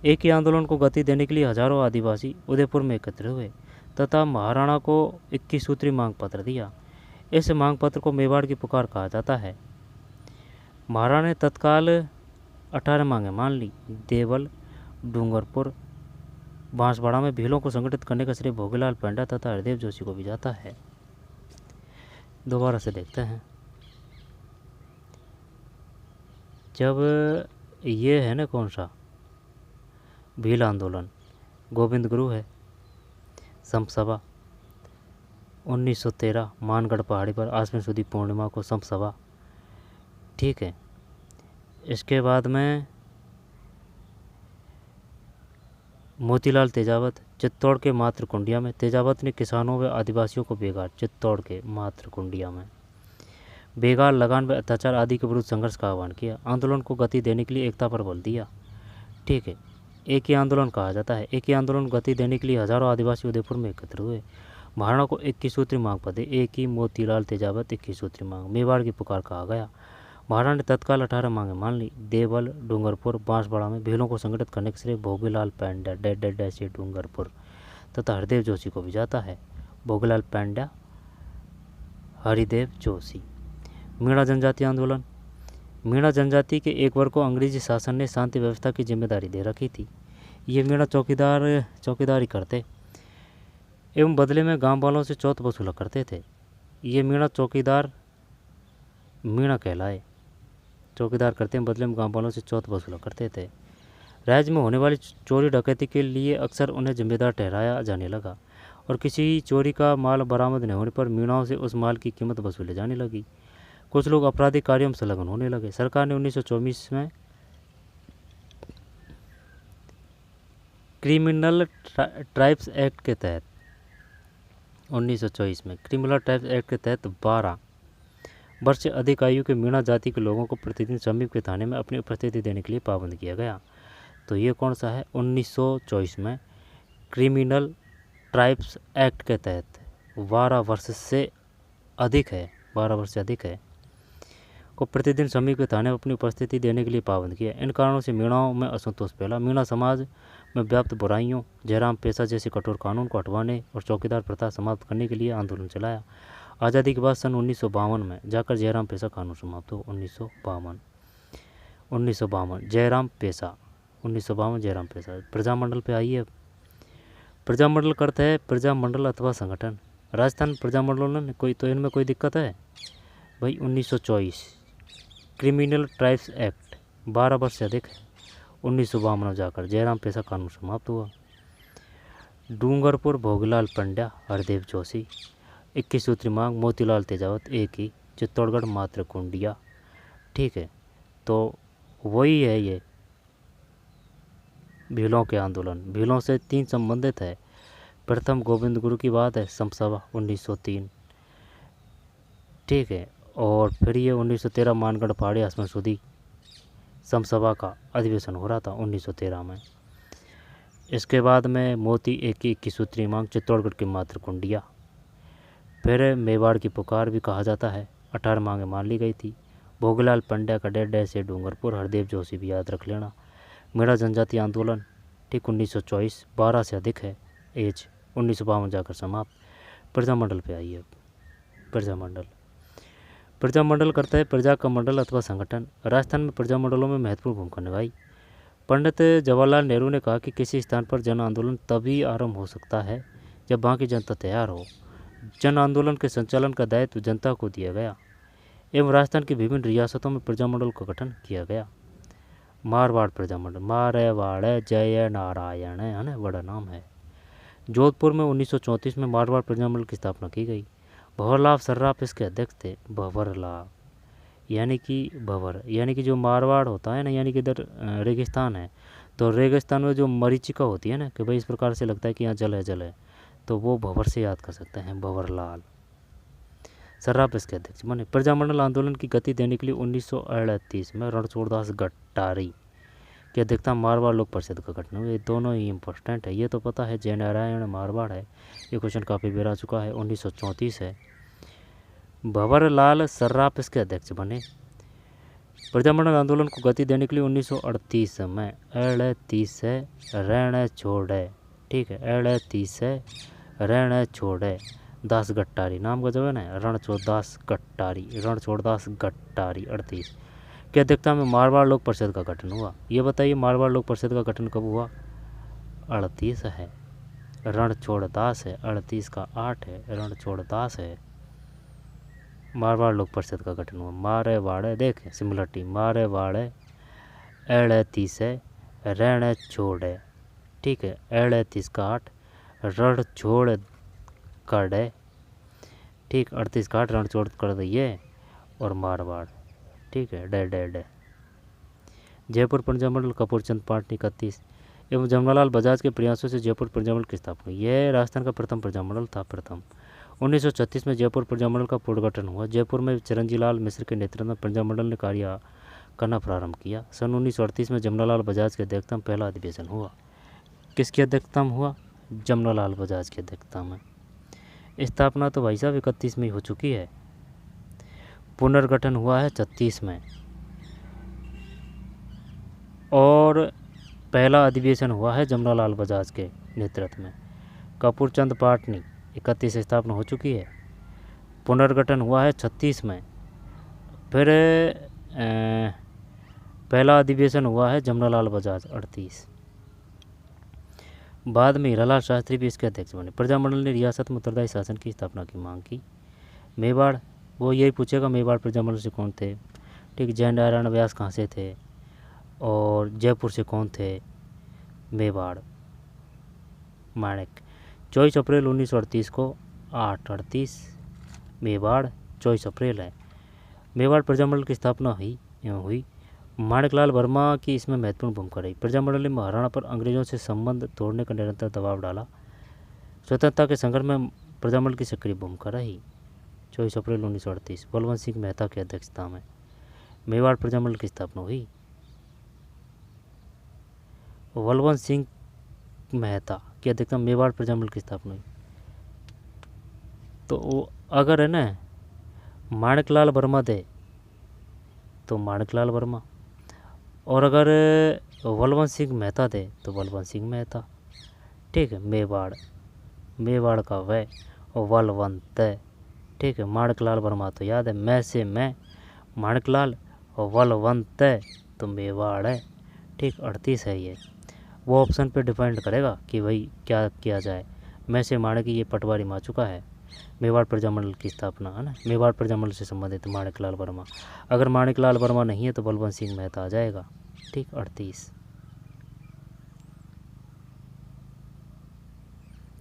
एक ही आंदोलन को गति देने के लिए हजारों आदिवासी उदयपुर में एकत्र हुए तथा महाराणा को 21 सूत्री मांग पत्र दिया। इस मांग पत्र को मेवाड़ की पुकार कहा जाता है। महाराणा ने तत्काल 18 मांगें मान ली। देवल, डूंगरपुर, बांसवाड़ा में भीलों को संगठित करने का श्रेय भोगीलाल पेंडा तथा हरदेव जोशी को भी जाता है। दोबारा से देखते हैं। जब ये है ना कौन सा भील आंदोलन, गोविंद गुरु है। संप सभा 1913 मानगढ़ पहाड़ी पर आश्विन सुदी पूर्णिमा को संप सभा। ठीक है, इसके बाद में मोतीलाल तेजावत चित्तौड़ के मातृकुंडिया में। तेजावत ने किसानों व आदिवासियों को बेगार, चित्तौड़ के मातृकुंडिया में बेगार, लगान व अत्याचार आदि के विरुद्ध संघर्ष का आह्वान किया। आंदोलन को गति देने के लिए एकता पर बल दिया। ठीक है, एक ही आंदोलन कहा जाता है। एक ही आंदोलन को गति देने के लिए हजारों आदिवासी उदयपुर में एकत्र हुए। महाराणा को 21 सूत्री मांग पदे। एक ही मोतीलाल तेजावत 21 सूत्री मांग। मेवाड़ की पुकार कहा गया। महाराणा ने तत्काल 18 मांगें मान ली। देवल, डूंगरपुर, बांसवाड़ा में भीलों को संगठित करने के श्रेय भोगीलाल पेंडा डैसे डूंगरपुर तथा हरदेव जोशी को भी जाता है। भोगीलाल पेंडा, हरिदेव जोशी। मीणा जनजाति आंदोलन। मीणा जनजाति के एक वर्ग को अंग्रेजी शासन ने शांति व्यवस्था की जिम्मेदारी दे रखी थी। ये मीणा चौकीदारी करते एवं बदले में गांव वालों से चौथ वसूला करते थे। ये मीणा चौकीदार मीणा कहलाए। चौकीदार करते हैं, बदले में गांव वालों से चौथ वसूला करते थे। राज्य में होने वाली चोरी डकैती के लिए अक्सर उन्हें जिम्मेदार ठहराया जाने लगा और किसी चोरी का माल बरामद नहीं होने पर मीणाओं से उस माल की कीमत वसूली जाने लगी। कुछ लोग आपराधिक कार्यों में संलग्न होने लगे। सरकार ने 1924 में क्रिमिनल ट्राइब्स एक्ट के तहत 1924 में क्रिमिनल ट्राइब्स एक्ट के तहत 12 वर्ष से अधिक आयु के मीणा जाति के लोगों को प्रतिदिन समीप के थाने में अपनी उपस्थिति देने के लिए पाबंद किया गया। तो ये कौन सा है? 1924 में क्रिमिनल ट्राइब्स एक्ट के तहत 12 वर्ष से अधिक है को प्रतिदिन समीप के थाने में अपनी उपस्थिति देने के लिए पाबंद किया। इन कारणों से मीणाओं में असंतोष फैला। मीणा समाज में व्याप्त बुराइयों, जयराम पेशा जैसे कठोर कानून को हटवाने और चौकीदार प्रथा समाप्त करने के लिए आंदोलन चलाया। आज़ादी के बाद सन 1952 में जाकर जयराम पेशा कानून समाप्त हो। 1952 जयराम पेशा 1952 जयराम पेशा। प्रजामंडल पे आइए। प्रजामंडल का अर्थ है प्रजामंडल अथवा संगठन। राजस्थान प्रजामंडलों ने इनमें कोई दिक्कत है भाई? 1924 क्रिमिनल ट्राइब्स एक्ट 12 वर्ष से अधिक है। 1952 में जाकर जयराम पेशा कानून समाप्त हुआ। डूंगरपुर भोगीलाल पंड्या, हरदेव जोशी। 21 सूत्री मांग मोतीलाल तेजावत, एक ही, चित्तौड़गढ़ मातृकुंडिया। ठीक है, तो वही है ये भीलों के आंदोलन। भीलों से 3 संबंधित है। प्रथम गोविंद गुरु की बात है, संप सभा 1903। ठीक है, और फिर ये 1913 मानगढ़ पहाड़ी आश्विन सुदी संप सभा का अधिवेशन हो रहा था 1913 में। इसके बाद में मोती एक की 21 सूत्री मांग, चित्तौड़गढ़ की मातृकुंडिया। फिर मेवाड़ की पुकार भी कहा जाता है। 18 मांगें मान ली गई थी। भोगीलाल पंड्या का डेढ़ से डूंगरपुर, हरदेव जोशी भी याद रख लेना। मीणा जनजाति आंदोलन ठीक 1924 12 से अधिक है एज। 1952 जाकर समाप्त। प्रजामंडल पे आइए। प्रजामंडल करता है प्रजा का मंडल अथवा संगठन। राजस्थान में प्रजामंडलों में महत्वपूर्ण भूमिका निभाई। पंडित जवाहरलाल नेहरू ने कहा कि किसी स्थान पर जन आंदोलन तभी आरंभ हो सकता है जब वहाँ की जनता तैयार हो। जन आंदोलन के संचालन का दायित्व जनता को दिया गया एवं राजस्थान की विभिन्न रियासतों में प्रजामंडल का गठन किया गया। मारवाड़ प्रजामंडल, मारवाड़ जय नारायण है ना, बड़ा नाम है। जोधपुर में 1934 में मारवाड़ प्रजामंडल की स्थापना की गई। भंवरलाल सर्राफ इसके अध्यक्ष थे। भंवरलाल यानी कि जो मारवाड़ होता है ना, यानी कि इधर रेगिस्तान है, तो रेगिस्तान में जो मरीचिका होती है ना कि भाई इस प्रकार से लगता है कि यहाँ जल है जल है, तो वो भंवर से याद कर सकते हैं, भंवरलाल। सर्राफ इसके अध्यक्ष बने। प्रजामंडल आंदोलन की गति देने के लिए 1938 में रणछोड़दास गट्टारी की अध्यक्षता मारवाड़ लोक परिषद का गठन हुआ। ये दोनों ही इम्पोर्टेंट है, ये तो पता है, जय नारायण मारवाड़ है, ये क्वेश्चन काफ़ी बेर आ चुका है। 1934 है। भंवरलाल सर्राफ इसके अध्यक्ष बने। प्रजामंडल आंदोलन को गति देने के लिए 1938 में एड़ तीस रण छोड़े, ठीक है, एड़ तीस रण छोड़े दास गट्टारी, नाम का जो है ना रणछोड़दास गट्टारी, रणछोड़दास गट्टारी 38 की अध्यक्षता में मारवाड़ लोक परिषद का गठन हुआ। ये बताइए मारवाड़ लोक परिषद का गठन कब हुआ? 38 है, रणछोड़दास है, 38 का 8 है, रणछोड़दास है, मारवाड़ लोक परिषद का गठन हुआ। मारे वाड़े देखें सिमिलरिटी, मारे वाड़े एड़ तीस रण छोड़े, ठीक है, एड़ तीस का 8 रण छोड़ कर, ठीक, 38 का 8 रण छोड़ कर दिए और मारवाड़, ठीक है, डे डे डे। जयपुर प्रजामंडल कपूरचंद पाटनी 31 एवं जमनालाल बजाज के प्रयासों से जयपुर प्रजामंडल की स्थापना हुई। यह राजस्थान का प्रथम प्रजामंडल था। प्रथम 1936 में जयपुर प्रजामंडल का पुनर्गठन हुआ। जयपुर में चिरंजीलाल मिश्र के नेतृत्व में प्रजामंडल ने कार्य करना प्रारंभ किया। सन 1938 में जमनालाल बजाज की अध्यक्षता में पहला अधिवेशन हुआ। किसकी अध्यक्षता में हुआ? जमनालाल बजाज की अध्यक्षता में। स्थापना तो भाई साहब 31 में हो चुकी है, पुनर्गठन हुआ है 36 में, और पहला अधिवेशन हुआ है जमनालाल बजाज के नेतृत्व में। कपूरचंद पाटनी 31 स्थापना हो चुकी है, पुनर्गठन हुआ है 36 में, फिर पहला अधिवेशन हुआ है जमनालाल बजाज 38। बाद में हीरालाल शास्त्री भी इसके अध्यक्ष बने। प्रजामंडल ने रियासत में उत्तरदायी शासन की स्थापना की मांग की। मेवाड़, वो यही पूछेगा मेवाड़ प्रजामंडल से कौन थे, ठीक, जय नारायण व्यास कहाँ से थे, और जयपुर से कौन थे? मेवाड़ माणिक। 24 अप्रैल 1938 को 8:38 मेवाड़ 24 अप्रैल है। मेवाड़ प्रजामंडल की स्थापना हुई। माणिकलाल वर्मा की इसमें महत्वपूर्ण भूमिका रही। प्रजामंडल ने महाराणा पर अंग्रेजों से संबंध तोड़ने का निरंतर दबाव डाला। स्वतंत्रता के संघर्ष में प्रजामंडल की सक्रिय भूमिका रही। 24 अप्रैल 1938 बलवंत सिंह मेहता की अध्यक्षता में मेवाड़ प्रजामंडल की स्थापना हुई। बलवंत सिंह मेहता की अध्यक्षता में मेवाड़ प्रजामंडल की स्थापना हुई। तो अगर है ना माणिकलाल वर्मा दे तो माणिकलाल वर्मा, और अगर बलवंत सिंह मेहता दे तो बलवंत सिंह मेहता, ठीक है। मेवाड़ का वह और बलवंत, ठीक है। माणिकलाल वर्मा तो याद है, मैं से मैं माणिकलाल और बलवंत तो मेवाड़ है, ठीक। 38 है ये, वो ऑप्शन पे डिपेंड करेगा कि भाई क्या किया जाए। मैं से माणिक ये पटवारी मार चुका है। मेवाड़ प्रजामंडल की स्थापना है ना, मेवाड़ प्रजामंडल से संबंधित माणिकलाल वर्मा। अगर माणिकलाल वर्मा नहीं है तो बलवंत सिंह मेहता आ जाएगा, ठीक। 38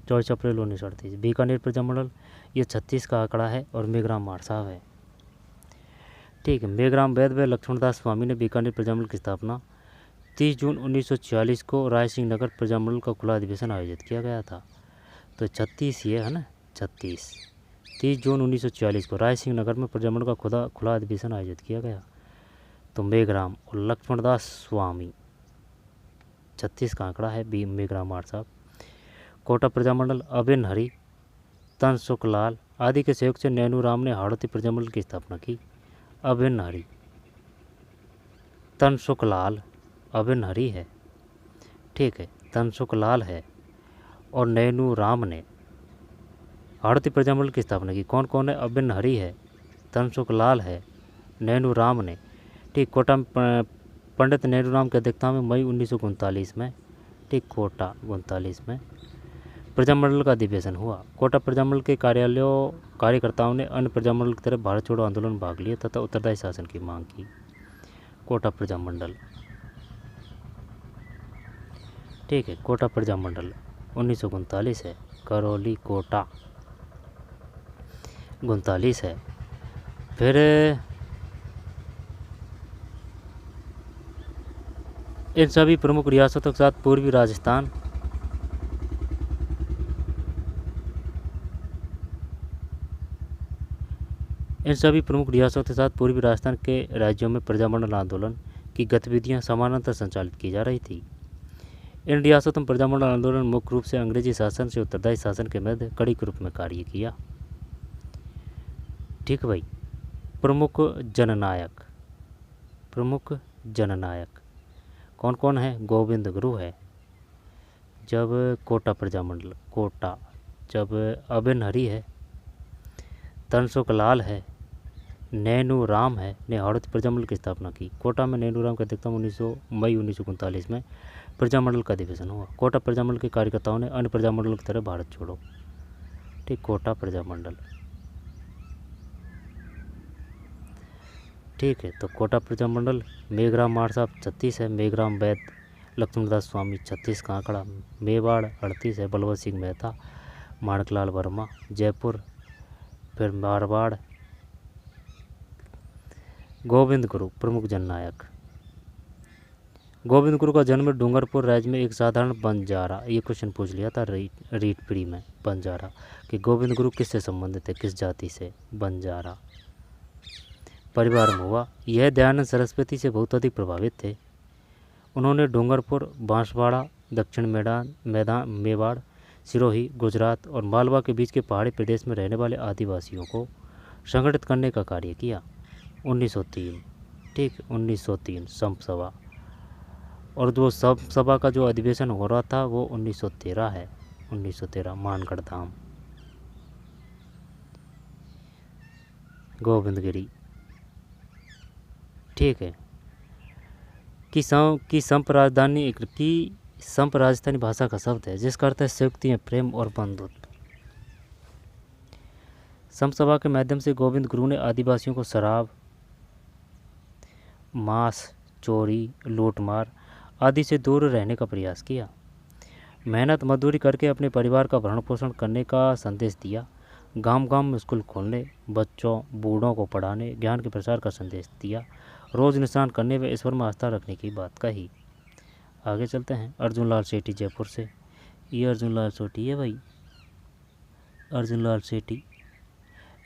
24 अप्रैल 1938 बीकानेर प्रजामंडल, ये 36 का आंकड़ा है और मेघराम मार साहब है, ठीक है। मेघराम वैद व लक्ष्मणदास स्वामी ने बीकानेर प्रजामंडल की स्थापना 30 जून 1946 को राय सिंह नगर प्रजामंडल का खुला अधिवेशन आयोजित किया गया था। तो 36 ये है ना, 36 30 जून 1946 को राय सिंह नगर में प्रजामंडल का खुला अधिवेशन आयोजित किया गया। तो मेघराम और लक्ष्मणदास स्वामी 36 का आंकड़ा है, बी मेघराम मार साहब। कोटा प्रजामंडल अभिन हरि तन सुखलाल आदि के सहयोग से नैनू राम ने हाड़ौती प्रजामंडल की स्थापना की। अभिन हरि तन सुखलाल अभिन हरि है, ठीक है, तन सुखलाल है, और नैनू राम ने हाड़ौती प्रजामंडल की स्थापना की। कौन कौन है? अभिन हरि है, तन सुखलाल है, नैनू राम ने, ठीक। कोटा में पंडित नेहरू राम की अध्यक्षता में मई 1939 में, ठीक, कोटा 39 में प्रजामंडल का अधिवेशन हुआ। कोटा प्रजामंडल के कार्यकर्ताओं ने अन्य प्रजामंडल की तरह भारत छोड़ो आंदोलन में भाग लिया तथा उत्तरदायी शासन की मांग की। कोटा प्रजामंडल, ठीक है, कोटा प्रजामंडल 1939 है। करौली कोटा 39 है। फिर इन सभी प्रमुख रियासतों के साथ पूर्वी राजस्थान के राज्यों में प्रजामंडल आंदोलन की गतिविधियां समानांतर संचालित की जा रही थी। इन रियासतों में प्रजामंडल आंदोलन मुख्य रूप से अंग्रेजी शासन से उत्तरदायी शासन के मध्य कड़ी के रूप में कार्य किया। ठीक भाई। प्रमुख जननायक कौन कौन है? गोविंद गुरु है जब कोटा प्रजामंडल जब अबिन हरी है, तनसुख लाल है, नैनू राम है ने हाड़ौती प्रजामंडल की स्थापना की। कोटा में नैनू राम का अधिकतम मई 1939 में प्रजामंडल का अधिवेशन हुआ। कोटा प्रजामंडल के कार्यकर्ताओं ने अन्य प्रजामंडलों की तरह भारत छोड़ो। ठीक, कोटा प्रजामंडल। ठीक है, तो कोटा प्रजामंडल मेघराम मार साहब 36 है, मेघराम वैद, लक्ष्मणदास स्वामी 36 का आंकड़ा, मेवाड़ 38 है, बलवंत सिंह मेहता, माणकलाल वर्मा, जयपुर, फिर मारवाड़, गोविंद गुरु प्रमुख जननायक। गोविंद गुरु का जन्म डूंगरपुर राज्य में एक साधारण बंजारा, ये क्वेश्चन पूछ लिया था रीट प्री में, बंजारा कि गोविंद गुरु किससे संबंधित है, किस जाति से? बंजारा परिवार में हुआ। यह दयानंद सरस्वती से बहुत अधिक प्रभावित थे। उन्होंने डूंगरपुर, बांसवाड़ा, दक्षिण मेवाड़, सिरोही, गुजरात और मालवा के बीच के पहाड़ी प्रदेश में रहने वाले आदिवासियों को संगठित करने का कार्य किया। 1903, ठीक, 1903 संप सभा, और जो संप सभा का जो अधिवेशन हो रहा था वो 1913 है, 1913 मानगढ़ धाम। गोविंदगिरी, ठीक है। कि संप राजस्थानी भाषा का शब्द है जिसका अर्थ है संयुक्ति में प्रेम और बंधुत्व। संप सभा के माध्यम से गोविंद गुरु ने आदिवासियों को शराब, मांस, चोरी, लूटमार आदि से दूर रहने का प्रयास किया। मेहनत मजदूरी करके अपने परिवार का भरण पोषण करने का संदेश दिया। गांव गांव में स्कूल खोलने, बच्चों बूढ़ों को पढ़ाने, ज्ञान के प्रसार का संदेश दिया। रोज निशान करने व ईश्वर में आस्था रखने की बात कही। आगे चलते हैं। अर्जुन लाल सेठी जयपुर से, ये अर्जुन लाल सेठी है भाई, अर्जुन लाल सेठी।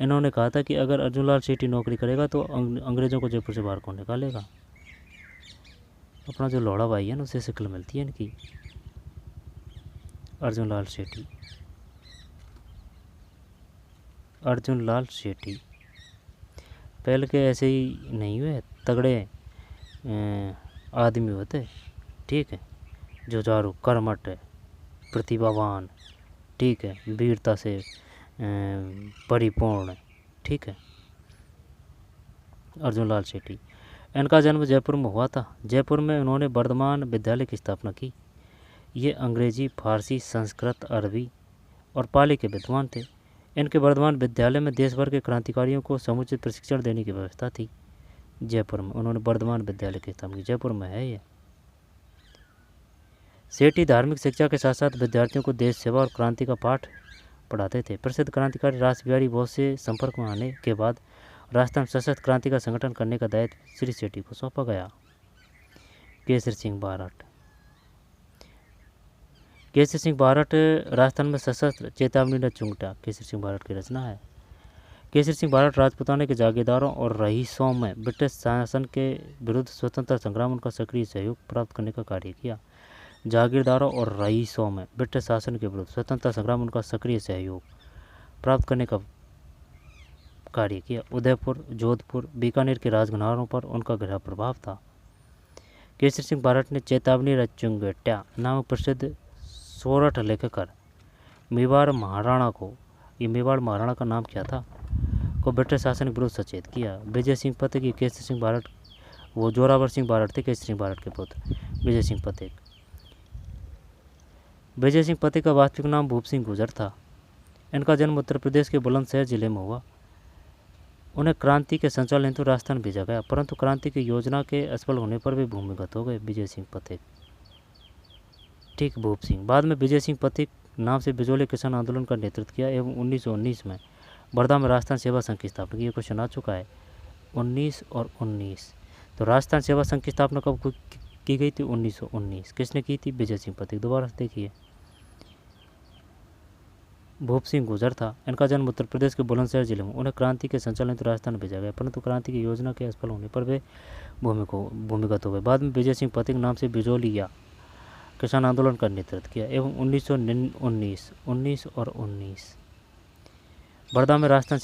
इन्होंने कहा था कि अगर अर्जुन लाल सेठी नौकरी करेगा तो अंग्रेज़ों को जयपुर से बाहर कौन निकालेगा। अपना जो लौड़ा भाई है ना उससे शिकल मिलती है इनकी। अर्जुन लाल सेठी, अर्जुन लाल सेठी पहले के ऐसे ही नहीं हुए, तगड़े आदमी होते, ठीक है, जुझारू, कर्मठ, प्रतिभावान, ठीक है, वीरता से परिपूर्ण, ठीक है, अर्जुन लाल सेठी। इनका जन्म जयपुर में हुआ था। जयपुर में उन्होंने वर्धमान विद्यालय की स्थापना की। ये अंग्रेजी, फारसी, संस्कृत, अरबी और पाली के विद्वान थे। इनके वर्धमान विद्यालय में देश भर के क्रांतिकारियों को समुचित प्रशिक्षण देने की व्यवस्था थी। जयपुर में उन्होंने वर्धमान विद्यालय की स्थापना की, जयपुर में है ये। सेठी धार्मिक शिक्षा के साथ साथ विद्यार्थियों को देश सेवा और क्रांति का पाठ पढ़ाते थे। प्रसिद्ध क्रांतिकारी रासबिहारी बोस से संपर्क में आने के बाद राजस्थान सशस्त्र क्रांति का संगठन करने का दायित्व श्री सेठी को सौंपा गया। केसरी सिंह बारट, केसरी सिंह बारट राजस्थान में सशस्त्र चेतावनी न चुंगटा, केसरी सिंह बारट की रचना है। केसरी सिंह बारट राजपूताना के जागीरदारों और रईसों में ब्रिटिश शासन के विरुद्ध स्वतंत्रता संग्राम उनका सक्रिय सहयोग प्राप्त करने का कार्य किया। जागीरदारों और रईसों में ब्रिटिश शासन के विरुद्ध स्वतंत्रता संग्राम उनका सक्रिय सहयोग प्राप्त करने का कार्य किया। उदयपुर, जोधपुर, बीकानेर के राजघरानों पर उनका गहरा प्रभाव था। केसरी सिंह बारट ने चेतावनी रचुंगट्या नामक प्रसिद्ध सोरठ लेखकर मेवाड़ महाराणा को, ये मेवाड़ महाराणा का नाम क्या था, को ब्रिटिश शासन के विरुद्ध सचेत किया। विजय सिंह पथिक, की केसरी सिंह बारट, वो जोरावर सिंह बारट थे, केसरी सिंह बारट के पुत्र विजय सिंह पथिक। विजय सिंह पथिक का वास्तविक नाम भूप सिंह गुजर था। इनका जन्म उत्तर प्रदेश के बुलंदशहर जिले में हुआ। उन्हें क्रांति के संचालन हेतु राजस्थान भेजा गया, परंतु क्रांति की योजना के असफल होने पर वे भूमिगत हो गए। विजय सिंह पथिक, ठीक, भूप सिंह। बाद में विजय सिंह पथिक नाम से बिजोले किसान आंदोलन का नेतृत्व किया एवं 1919 में वर्धा में राजस्थान सेवा संघ की स्थापना की। ये क्वेश्चन आ चुका है, 19 और 19। तो राजस्थान सेवा संघ की स्थापना की गई थी 1919। किसने की थी? विजय सिंह पथिक। दोबारा से देखिए, भूप सिंह गुजर था। इनका जन्म उत्तर प्रदेश के बुलंदशहर जिले में। उन्हें क्रांति के संचालन हेतु राजस्थान भेजा गया, परंतु क्रांति की योजना के असफल होने पर वे भूमिगत हो गए। बाद में विजय सिंह पथिक नाम से बिजोलिया किसान आंदोलन का नेतृत्व किया एवं 1919 और 19 वर्धा में राजस्थान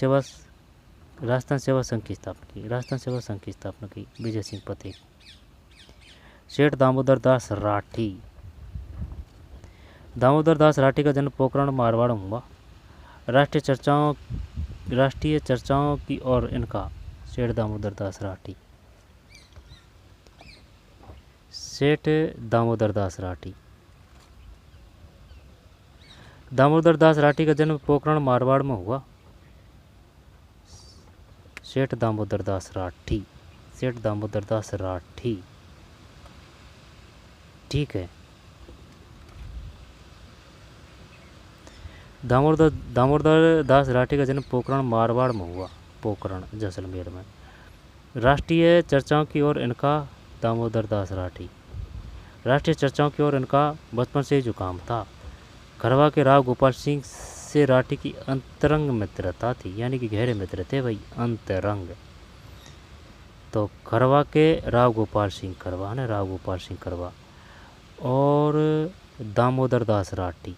सेवा संघ की स्थापना की विजय सिंह पथिक। सेठ दामोदर दास राठी। दामोदर दास राठी का जन्म पोखरण मारवाड़ में हुआ। राष्ट्रीय चर्चाओं की ओर इनका सेठ दामोदर दास राठी। सेठ दामोदर दास राठी। दामोदर दास राठी का जन्म पोखरण मारवाड़ में हुआ। सेठ दामोदर दास राठी। ठीक है। दामोदर दास राठी का जन्म पोखरण मारवाड़ में हुआ, पोखरण जैसलमेर में। राष्ट्रीय चर्चाओं की ओर इनका दामोदर दास राठी। राष्ट्रीय चर्चाओं की ओर इनका बचपन से ही झुकाव था। खरवा के राव गोपाल सिंह से राठी की अंतरंग मित्रता थी, यानी कि गहरे मित्र थे भाई, अंतरंग। तो खरवा के राव गोपाल सिंह खरवा और दामोदर दास राठी।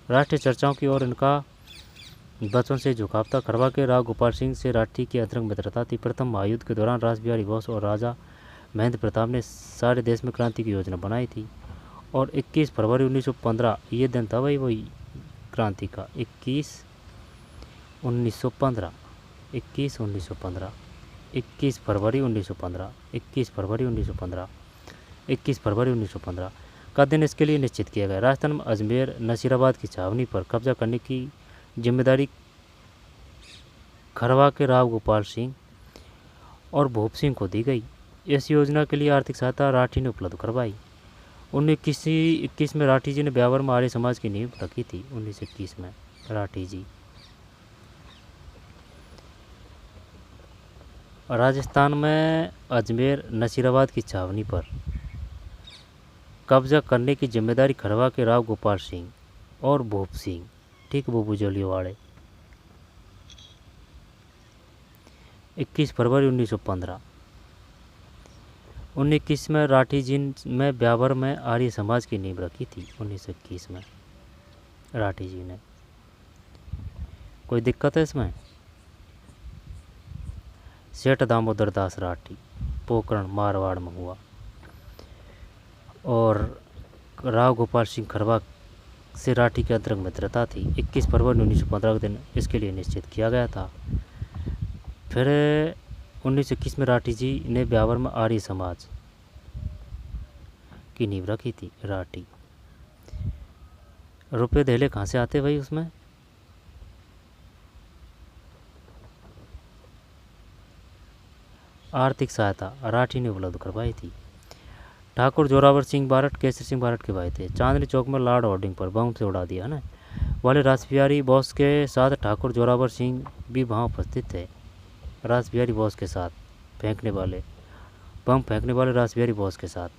राष्ट्रीय चर्चाओं की ओर इनका बचपन से झुकाव था। खरवा के राव गोपाल सिंह से राठी की अंतरंग मित्रता थी। प्रथम महायुद्ध के दौरान रासबिहारी बोस और राजा महेंद्र प्रताप ने सारे देश में क्रांति की योजना बनाई थी और 21 फरवरी 1915 ये दिन था भाई वही क्रांति का। 21 फरवरी 1915 का दिन इसके लिए निश्चित किया गया। राजस्थान में अजमेर नसीराबाद की छावनी पर कब्जा करने की जिम्मेदारी खरवा के राव गोपाल सिंह और भूप सिंह को दी गई। इस योजना के लिए आर्थिक सहायता राठी ने उपलब्ध करवाई। 1921 में राठी जी ने ब्यावर में आर्य समाज की नींव रखी थी। 1921 में राठी जी राजस्थान में अजमेर नसीराबाद की छावनी पर कब्जा करने की जिम्मेदारी खरवा के राव गोपाल सिंह और भूप सिंह, ठीक वो बुजोलियो वाले। 21 फरवरी 1915। 1921 में राठी जी ने ब्यावर में आर्य समाज की नींव रखी थी। 1921 में राठी जी ने। कोई दिक्कत है इसमें? सेठ दामोदर दास राठी पोखरण मारवाड़ में हुआ और राव गोपाल सिंह खरवा से राठी की अंतरंग मित्रता थी। 21 फरवरी 1915 के दिन इसके लिए निश्चित किया गया था। फिर 1921 में राठी जी ने ब्यावर में आर्य समाज की नींव रखी थी। राठी। रुपये धेले कहाँ से आते भाई उसमें? आर्थिक सहायता राठी ने उपलब्ध करवाई थी। ठाकुर जोरावर सिंह बारट केसर सिंह बारट के भाई थे। चांदनी चौक में लॉर्ड होर्डिंग पर बम से उड़ा दिया ना वाले रासबिहारी बोस के साथ ठाकुर जोरावर सिंह भी वहाँ उपस्थित थे। रासबिहारी बोस के साथ बम फेंकने वाले रासबिहारी बोस के साथ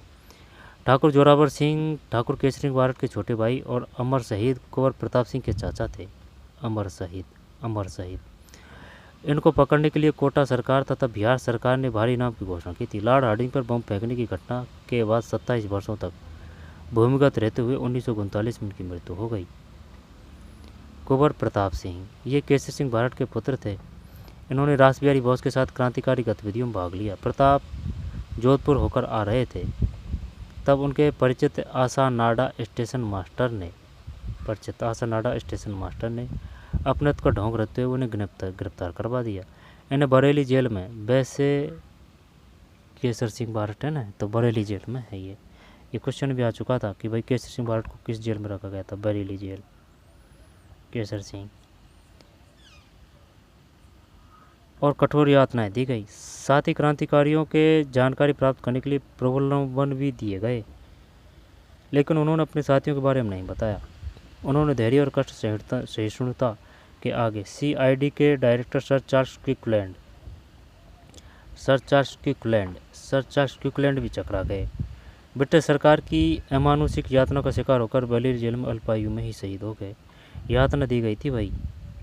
ठाकुर जोरावर सिंह ठाकुर केसर सिंह बारट के छोटे भाई और अमर शहीद कुंवर प्रताप सिंह के चाचा थे। अमर शहीद। इनको पकड़ने के लिए कोटा सरकार तथा बिहार सरकार ने भारी इनाम की घोषणा की थी। लॉर्ड हार्डिंग पर बम फेंकने की घटना के बाद 27 वर्षों तक भूमिगत रहते हुए 1939 में इनकी मृत्यु हो गई। कुंवर प्रताप सिंह ये केसर सिंह बारट के पुत्र थे। इन्होंने रासबिहारी बोस के साथ क्रांतिकारी गतिविधियों में भाग लिया। प्रताप जोधपुर होकर आ रहे थे तब उनके परिचित आशा नाडा स्टेशन मास्टर ने अपनत्व का ढोंग रखते हुए उन्हें गिरफ्तार करवा दिया। इन्हें बरेली जेल में, वैसे केसर सिंह बारट है ना, तो बरेली जेल में है ये क्वेश्चन भी आ चुका था कि भाई केसर सिंह बारट को किस जेल में रखा गया था? बरेली जेल। केसर सिंह और कठोर यातनाएं दी गई। साथ ही क्रांतिकारियों के जानकारी प्राप्त करने के लिए प्रलोभन भी दिए गए, लेकिन उन्होंने अपने साथियों के बारे में नहीं बताया। उन्होंने धैर्य और कष्ट सहिष्णुता के आगे सीआईडी के director sir Charles Clickland sir Charles Cuckland भी चकरा गए। ब्रिटिश सरकार की अमानुषिक यातना का शिकार होकर बलीर जेल में अल्पायु में ही शहीद हो गए। यातना दी गई थी भाई,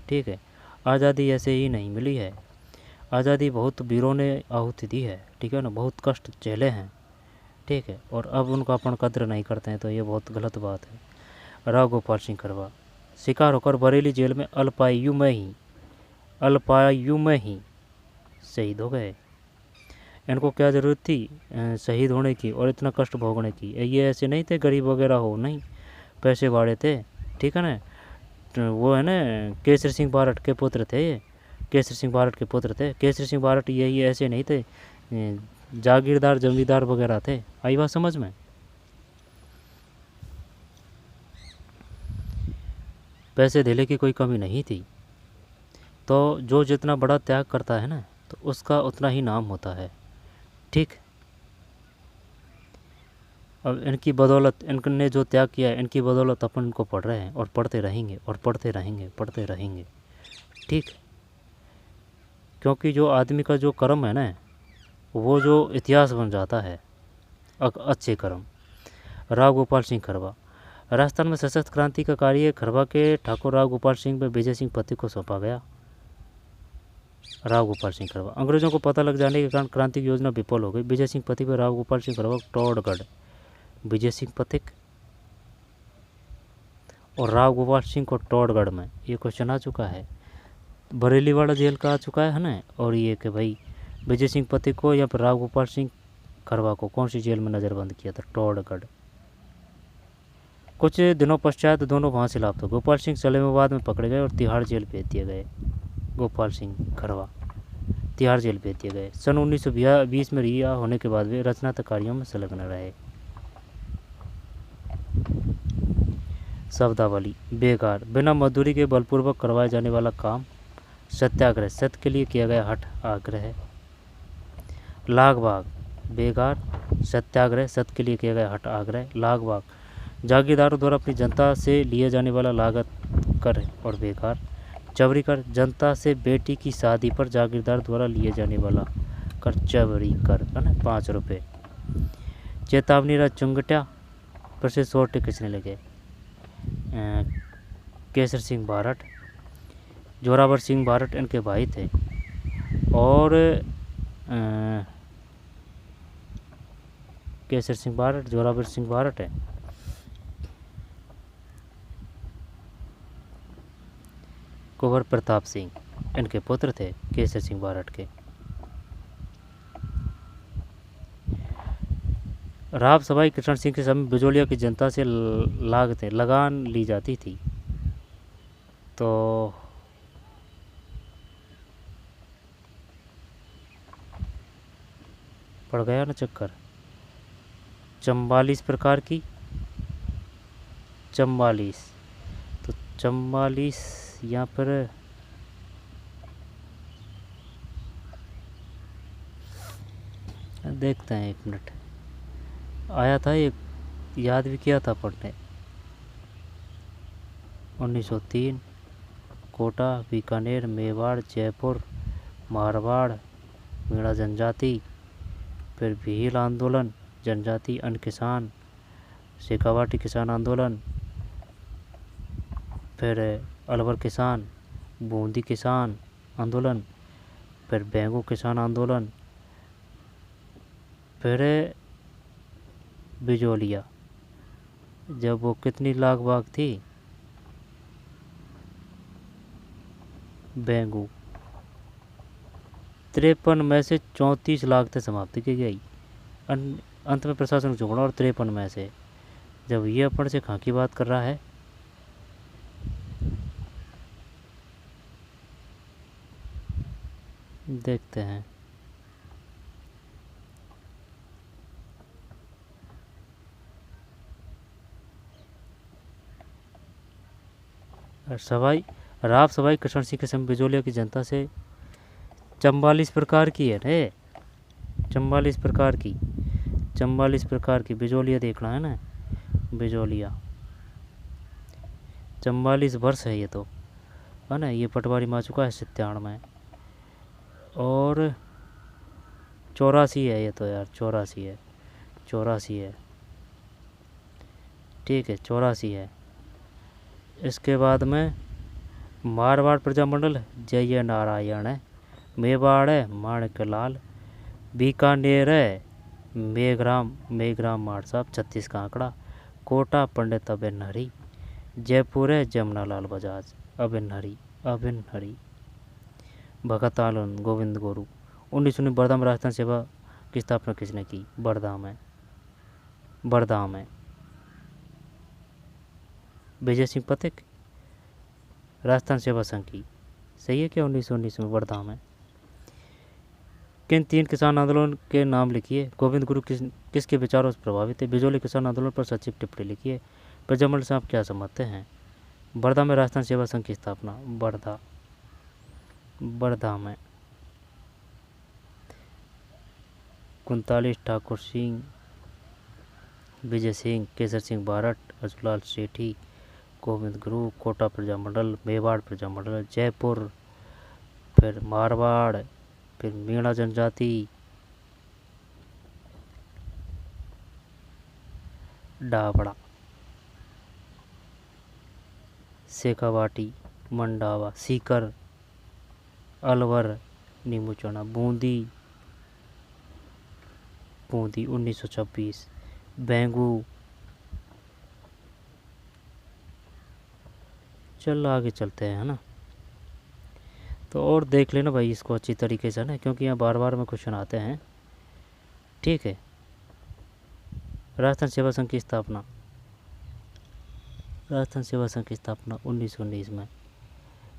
ठीक है। आज़ादी ऐसे ही नहीं मिली है, आज़ादी बहुत वीरों ने आहुति दी है, ठीक है ना, बहुत कष्ट झेले हैं, ठीक है। और अब उनका अपन कद्र नहीं करते हैं, तो ये बहुत गलत बात है। राव गोपाल सिंह करवा शिकार होकर बरेली जेल में अल्पायु में ही शहीद हो गए। इनको क्या ज़रूरत थी शहीद होने की और इतना कष्ट भोगने की? ये ऐसे नहीं थे गरीब वगैरह हो, नहीं, पैसे वाले थे, ठीक है ना। तो वो है ना केसरी सिंह बारठ के पुत्र थे, ये केसरी सिंह बारठ के पुत्र थे। केसरी सिंह बारठ ये ऐसे नहीं थे जागीरदार जमींदार वगैरह थे। आई बात समझ में? पैसे धेले की कोई कमी नहीं थी। तो जो जितना बड़ा त्याग करता है ना, तो उसका उतना ही नाम होता है, ठीक। अब इनकी बदौलत, इनने जो त्याग किया है, इनकी बदौलत अपन इनको पढ़ रहे हैं और पढ़ते रहेंगे और पढ़ते रहेंगे, पढ़ते रहेंगे, ठीक। क्योंकि जो आदमी का जो कर्म है ना, वो जो इतिहास बन जाता है, अच्छे कर्म। राव गोपाल सिंह खरवा राजस्थान में सशस्त्र क्रांति का कार्य खरवा के ठाकुर राव गोपाल सिंह में विजय सिंह पति को सौंपा गया। राव गोपाल सिंह खरवा अंग्रेजों को पता लग जाने के कारण क्रांति की योजना विफल हो गई। विजय सिंह पति पर राव गोपाल सिंह खरवा टोडगढ़, विजय सिंह पथिक और राव गोपाल सिंह को टोडगढ़ में, ये क्वेश्चन आ चुका है, बरेली वाला जेल का आ चुका है ना। और ये कि भाई विजय सिंह पथिक को या फिर राव गोपाल सिंह खरवा को कौन सी जेल में नज़रबंद किया था? टोडगढ़। कुछ दिनों पश्चात दोनों वहाँ से लापता। गोपाल सिंह सलेमाबाद में पकड़े गए और तिहाड़ जेल भेज दिए गए। गोपाल सिंह खरवा तिहाड़ जेल भेज दिए गए। सन 1920 में रिहा होने के बाद वे रचनात्मक कार्यों में संलग्न रहे। शब्दावली: बेकार, बिना मजदूरी के बलपूर्वक करवाए जाने वाला काम। सत्याग्रह, सत्य के लिए किया गया हठ आग्रह। लाग बाग, बेकार, सत्याग्रह, सत्य के लिए किया गया हठ आग्रह। लाग बाग, जागीरदारों द्वारा अपनी जनता से लिए जाने वाला लागत कर और बेकार। चवरी कर, जनता से बेटी की शादी पर जागीरदार द्वारा लिए जाने वाला कर, चवरी कर, है ना, 5 रुपये। चेतावनी रा चुंगट्या पर से सोटे किसने लगे? केसर सिंह बारठ। जोरावर सिंह बारठ इनके भाई थे और केसर सिंह बारठ, जोरावर सिंह बारठ है। कुंवर प्रताप सिंह इनके पुत्र थे, केसर सिंह बारठ के। राव सवाई कृष्ण सिंह के समय बिजोलिया की जनता से लगान ली जाती थी। तो पड़ गया ना चक्कर। 44 प्रकार की, 44, तो 44 यहाँ पर देखते हैं, 1 मिनट, आया था, एक याद भी किया था पढ़ने। 1903 कोटा, बीकानेर, मेवाड़, जयपुर, मारवाड़, मीणा जनजाति, फिर भील आंदोलन, जनजाति, अन्य किसान, शेखावाटी किसान आंदोलन, फिर अलवर किसान, बूंदी किसान आंदोलन, फिर बेंगू किसान आंदोलन, फिर बिजोलिया, जब वो कितनी लाख बाग थी, बेंगू 53 में से 34 लाख तक समाप्ति की गई। अंत में प्रशासन झुकना और 53 में से, जब ये अपन से कहाँ की बात कर रहा है? देखते हैं। राव सवाई कृष्ण सिंह के समय बिजोलिया की जनता से 44 प्रकार की है रे, 44 प्रकार की, 44 प्रकार की बिजोलिया देखना है ना, बिजोलिया 44 वर्ष है ये तो, है ना। ये पटवारी मार चुका है 97 में। और 84 है ये तो यार, 84 है, 84 है, ठीक है 84 है। इसके बाद में मारवाड़ प्रजामंडल जय नारायण है, मेवाड़ है माणिकलाल, बीकानेर है मेघराम मार साहब 36 का आंकड़ा, कोटा पंडित अबिन हरी, जयपुर है जमुनालाल बजाज अबिन हरी, भगत आनंद गोविंद गुरु। 1919 बड़दा में राजस्थान सेवा की स्थापना किसने की? बड़दा में विजय सिंह पथिक राजस्थान सेवा संघ की, सही है क्या? 1919 में बड़दा में। किन 3 किसान आंदोलन के नाम लिखिए? गोविंद गुरु किसके विचारों से प्रभावित थे? बिजोली किसान आंदोलन पर सचिव टिप्पणी लिखिए। प्रजामंडल से आप क्या समझते हैं? बड़दा में राजस्थान सेवा संघ की स्थापना, बड़दा में। 39 ठाकुर सिंह, विजय सिंह, केसर सिंह बारट, अजूलाल सेठी, गोविंद गुरु, कोटा प्रजामंडल, मेवाड़ प्रजामंडल, जयपुर, फिर मारवाड़, फिर मीणा जनजाति, डाबड़ा, शेखावाटी, मंडावा, सीकर, अलवर, नीमूचना, बूंदी 1926, बेंगू। चल आगे चलते हैं, है ना। तो और देख लेना भाई इसको अच्छी तरीके से ना, क्योंकि यहाँ बार बार में क्वेश्चन आते हैं, ठीक है। राजस्थान सेवा संघ की स्थापना 1919 में।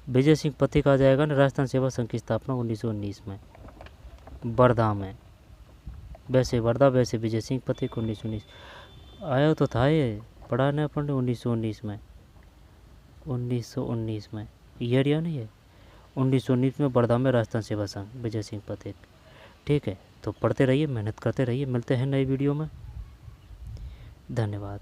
विजय सिंह पथिक आ जाएगा ना, राजस्थान सेवा संघ की स्थापना 1919 में, बड़दा में। वैसे वर्धा, वैसे विजय सिंह पथिक 1919 आया तो था, ये पढ़ा ना अपन ने 1919 में, ईयर या नहीं है 1919 में वर्धा में राजस्थान सेवा संघ, विजय सिंह पथिक, ठीक है। तो पढ़ते रहिए, मेहनत करते रहिए, मिलते हैं नई वीडियो में, धन्यवाद।